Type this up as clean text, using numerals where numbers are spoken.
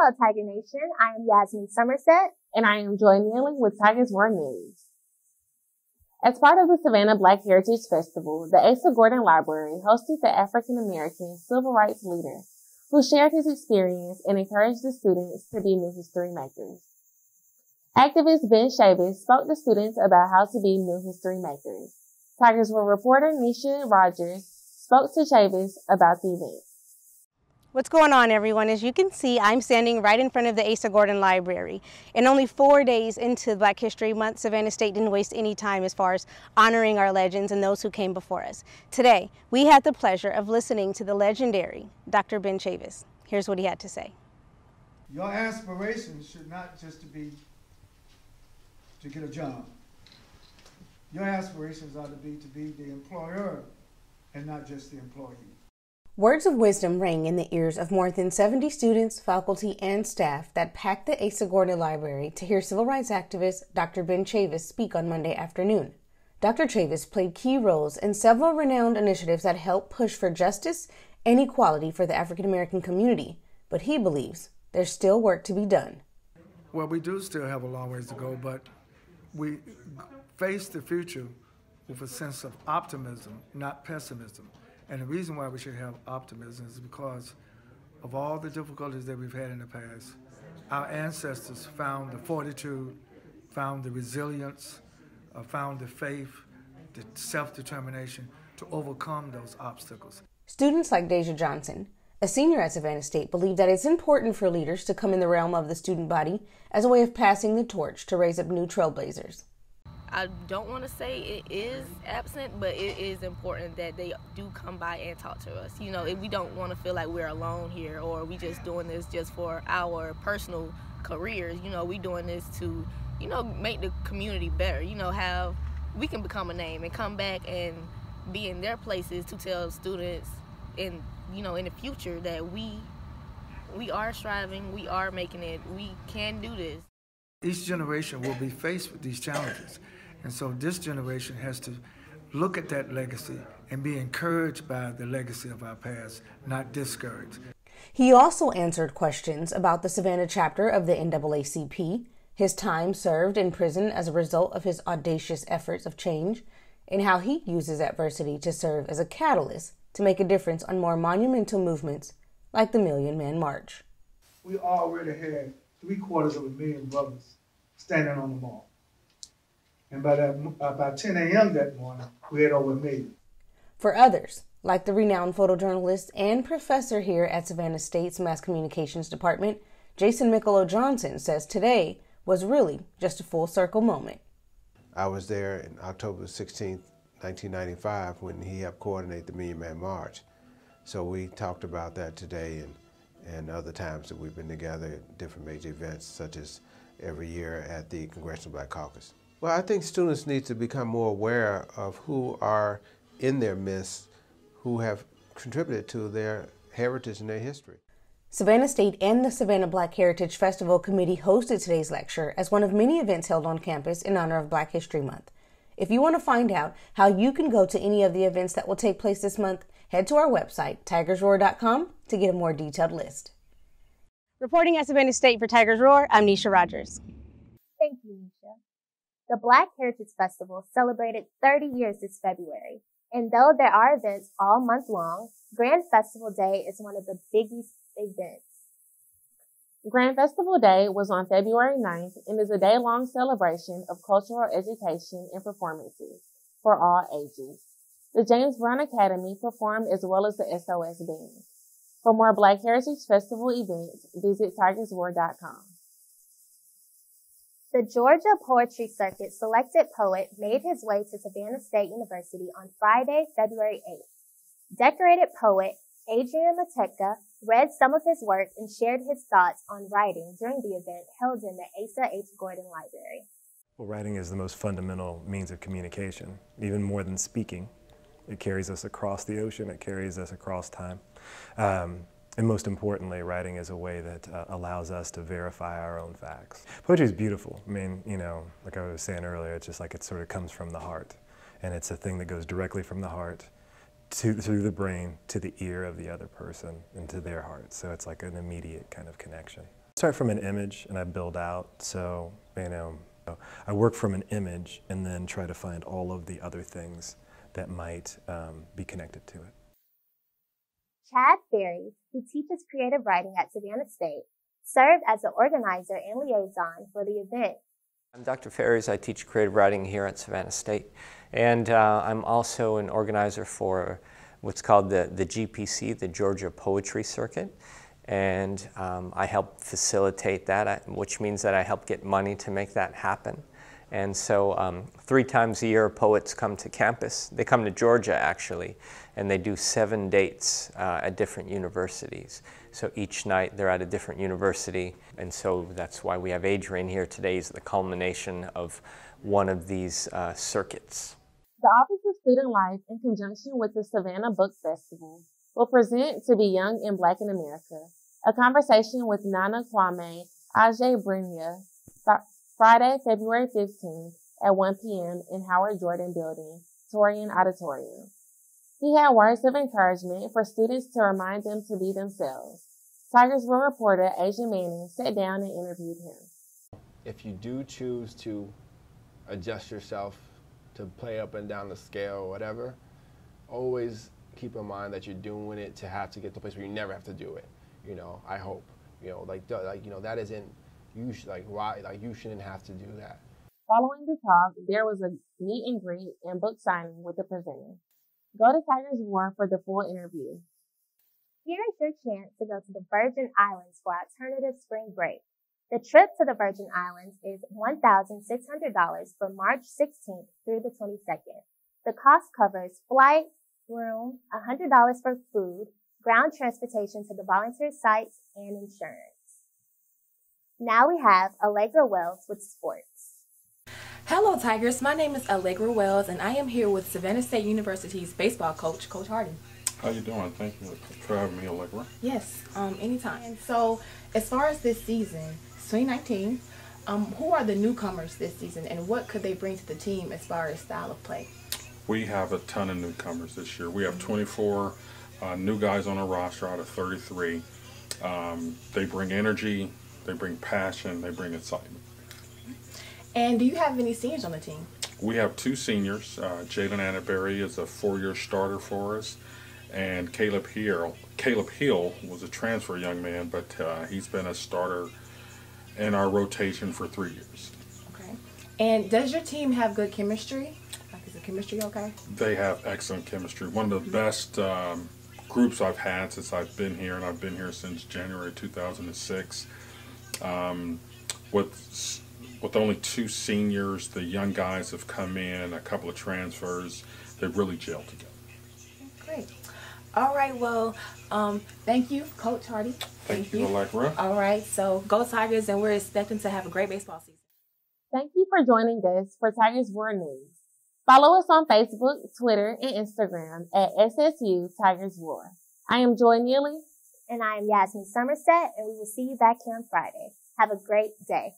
Hello, Tiger Nation. I am Yasmin Somerset. And I am Joy Nealing with Tigers Roar News. As part of the Savannah Black Heritage Festival, the Asa Gordon Library hosted the African-American civil rights leader who shared his experience and encouraged the students to be new history makers. Activist Ben Chavis spoke to students about how to be new history makers. Tigers Roar reporter Neisha Rogers spoke to Chavis about the event. What's going on, everyone? As you can see, I'm standing right in front of the Asa Gordon Library. And only 4 days into Black History Month, Savannah State didn't waste any time as far as honoring our legends and those who came before us. Today, we had the pleasure of listening to the legendary Dr. Ben Chavis. Here's what he had to say. Your aspirations should not just be to get a job. Your aspirations ought to be the employer and not just the employee. Words of wisdom rang in the ears of more than 70 students, faculty, and staff that packed the Asa Gordon Library to hear civil rights activist Dr. Ben Chavis speak on Monday afternoon. Dr. Chavis played key roles in several renowned initiatives that helped push for justice and equality for the African American community, but he believes there's still work to be done. Well, we do still have a long ways to go, but we face the future with a sense of optimism, not pessimism. And the reason why we should have optimism is because of all the difficulties that we've had in the past. Our ancestors found the fortitude, found the resilience, found the faith, the self-determination to overcome those obstacles. Students like Deja Johnson, a senior at Savannah State, believe that it's important for leaders to come in the realm of the student body as a way of passing the torch to raise up new trailblazers. I don't want to say it is absent, but it is important that they do come by and talk to us. You know, we don't want to feel like we're alone here or we just doing this just for our personal careers. You know, we doing this to, you know, make the community better. You know, how we can become a name and come back and be in their places to tell students in, you know, in the future that we are striving, we are making it, we can do this. Each generation will be faced with these challenges. And so this generation has to look at that legacy and be encouraged by the legacy of our past, not discouraged. He also answered questions about the Savannah chapter of the NAACP, his time served in prison as a result of his audacious efforts of change, and how he uses adversity to serve as a catalyst to make a difference on more monumental movements like the Million Man March. We already had 750,000 brothers standing on the mall. And by about 10 a.m. that morning, we had over 1 million. For others, like the renowned photojournalist and professor here at Savannah State's Mass Communications Department, Jason Michelow Johnson says today was really just a full circle moment. I was there in October 16th, 1995, when he helped coordinate the Million Man March. So we talked about that today and other times that we've been together at different major events, such as every year at the Congressional Black Caucus. Well, I think students need to become more aware of who are in their midst, who have contributed to their heritage and their history. Savannah State and the Savannah Black Heritage Festival Committee hosted today's lecture as one of many events held on campus in honor of Black History Month. If you want to find out how you can go to any of the events that will take place this month, head to our website, tigersroar.com, to get a more detailed list. Reporting at Savannah State for Tigers Roar, I'm Neisha Rogers. Thank you, Neisha. The Black Heritage Festival celebrated 30 years this February, and though there are events all month long, Grand Festival Day is one of the biggest events. Grand Festival Day was on February 9th and is a day-long celebration of cultural education and performances for all ages. The James Brown Academy performed as well as the SOS Band. For more Black Heritage Festival events, visit tigersroar.com. The Georgia Poetry Circuit selected poet made his way to Savannah State University on Friday, February 8th. Decorated poet Adrian Mateka read some of his work and shared his thoughts on writing during the event held in the Asa H. Gordon Library. Well, writing is the most fundamental means of communication, even more than speaking. It carries us across the ocean, it carries us across time. And most importantly, writing is a way that allows us to verify our own facts. Poetry is beautiful. I mean, you know, like I was saying earlier, it's just like it sort of comes from the heart. And it's a thing that goes directly from the heart through the brain to the ear of the other person and to their heart. So it's like an immediate kind of connection. Start from an image and I build out. So, I work from an image and then try to find all of the other things that might be connected to it. Chad Ferry, who teaches creative writing at Savannah State, served as the organizer and liaison for the event. I'm Dr. Ferries. I teach creative writing here at Savannah State, and I'm also an organizer for what's called the GPC, the Georgia Poetry Circuit, and I help facilitate that, which means that I help get money to make that happen. And so 3 times a year, poets come to campus. They come to Georgia, actually, and they do 7 dates at different universities. So each night they're at a different university, and so that's why we have Adrian here today is the culmination of one of these circuits. The Office of Student Life, in conjunction with the Savannah Book Festival, will present To Be Young and Black in America, a conversation with Nana Kwame Adjei-Brenyah, Friday, February 15th at 1 p.m. in Howard Jordan Building, Torian Auditorium. He had words of encouragement for students to remind them to be themselves. Tigersville reporter Asia Manning sat down and interviewed him. If you do choose to adjust yourself to play up and down the scale or whatever, always keep in mind that you're doing it to have to get to a place where you never have to do it. I hope, that isn't, you shouldn't have to do that. Following the talk, there was a meet and greet and book signing with the presenter. Go to Tigersville for the full interview. Here is your chance to go to the Virgin Islands for alternative spring break. The trip to the Virgin Islands is $1,600 from March 16th through the 22nd. The cost covers flight, room, $100 for food, ground transportation to the volunteer sites, and insurance. Now we have Allegra Wells with sports. Hello Tigers, my name is Allegra Wells and I am here with Savannah State University's baseball coach, Coach Hardy. How you doing? Thank you for having me, Allegra. Yes, anytime. And so, as far as this season, 2019, who are the newcomers this season and what could they bring to the team as far as style of play? We have a ton of newcomers this year. We have 24 new guys on our roster out of 33. They bring energy, they bring passion, they bring excitement. And do you have any seniors on the team? We have 2 seniors. Jalen Atterbury is a 4-year starter for us, and Caleb Hill was a transfer young man, but he's been a starter in our rotation for 3 years. Okay. And does your team have good chemistry? Is the chemistry okay? They have excellent chemistry. One of the best groups I've had since I've been here, and I've been here since January 2006. With only 2 seniors, the young guys have come in, a couple of transfers. They've really gelled together. Great. All right, well, thank you, Coach Hardy. Thank you, Allegra. All right, so go Tigers, and we're expecting to have a great baseball season. Thank you for joining us for Tigersville News. Follow us on Facebook, Twitter, and Instagram at SSU Tigersville. I am Joy Neely. And I am Yasmin Somerset, and we will see you back here on Friday. Have a great day.